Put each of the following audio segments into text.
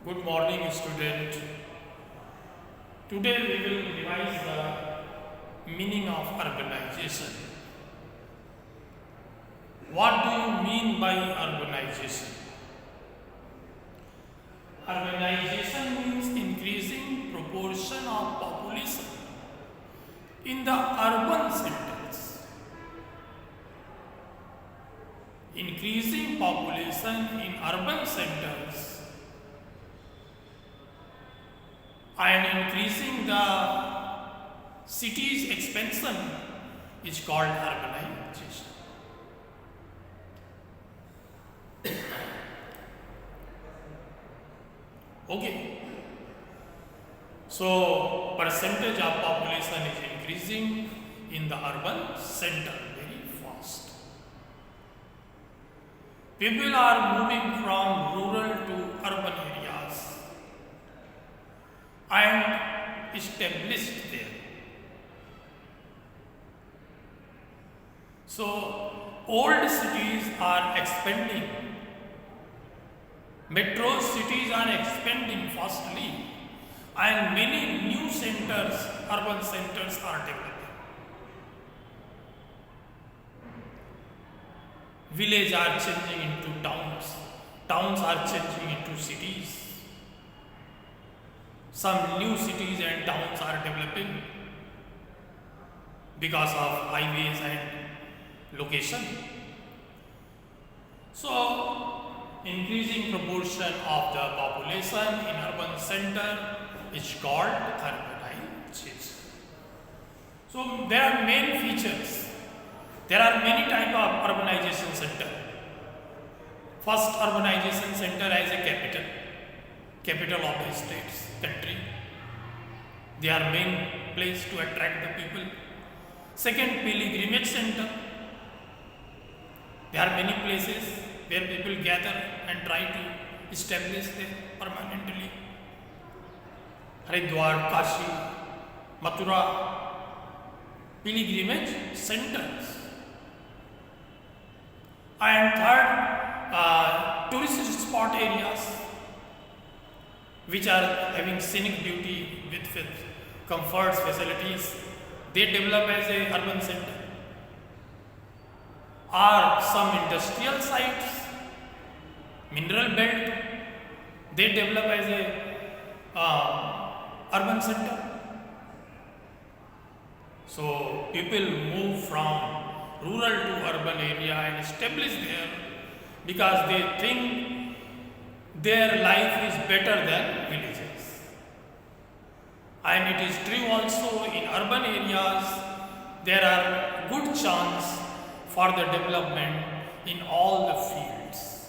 Good morning, student. Today we will revise the meaning of urbanization. What do you mean by urbanization? Urbanization means increasing proportion of population in the urban centers. Increasing population in urban centers and increasing the city's expansion is called urbanization. Okay. So, percentage of population is increasing in the urban center very fast. People are moving from rural to urban areas and established there. So, old cities are expanding. Metro cities are expanding fastly, and many new centers, urban centers are developing. Villages are changing into towns. Towns are changing into cities. Some new cities and towns are developing because of highways and location. So, increasing proportion of the population in urban center is called urbanization. So, there are main features. There are many types of urbanization center. First, urbanization center as a capital of the states, country. They are main place to attract the people. Second, pilgrimage center. There are many places where people gather and try to establish them permanently. Haridwar, Kashi, Mathura, pilgrimage centers. And third, tourist spot areas which are having scenic beauty with comforts, facilities, they develop as a urban center. Or some industrial sites, mineral belt, they develop as a urban center. So people move from rural to urban area and establish there because they think their life is better than villages. And it is true also in urban areas there are good chance for the development in all the fields.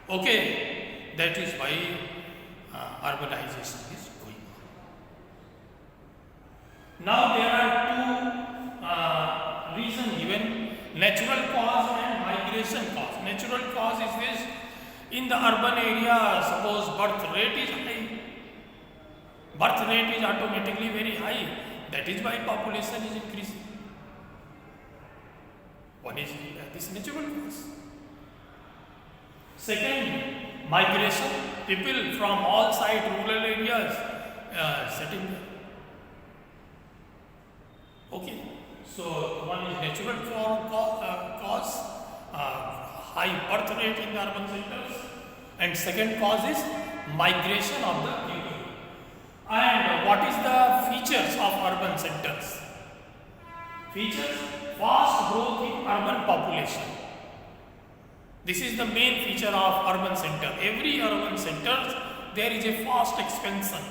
Okay, that is why urbanization is going on. Now there are two reasons given: natural cause and migration cause. Natural cause is this: in the urban area, suppose birth rate is high. Birth rate is automatically very high. That is why population is increasing. One is this natural cause. Second, migration. People from all sides, rural areas, setting there. Okay. So one is natural cause, high birth rate in the urban centers, and second cause is migration of the people. And what is the features of urban centers? Features: fast growth in urban population. This is the main feature of urban center. Every urban center there is a fast expansion.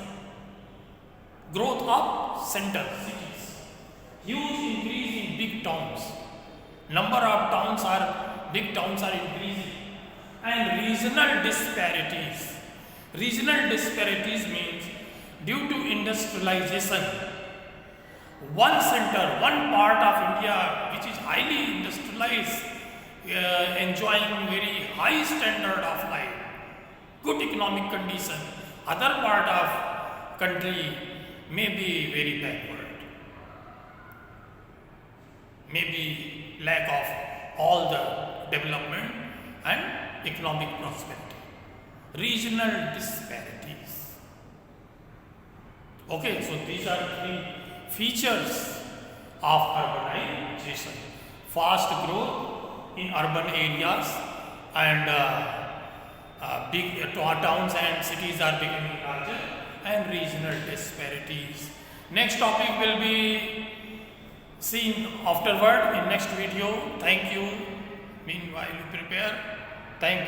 Growth of centers, cities. Huge increase in big towns. Number of big towns are increasing. And regional disparities. Regional disparities means due to industrialization, one center, one part of India which is highly industrialized, enjoying very high standard of life, good economic condition, other part of country may be very backward. maybe lack of all the development and economic prosperity. Regional disparities. Okay, so these are three features of urbanization. Fast growth in urban areas and big towns and cities are becoming larger, and regional disparities. Next topic will be seen afterward in next video. Thank you. Meanwhile, you prepare. Thank you.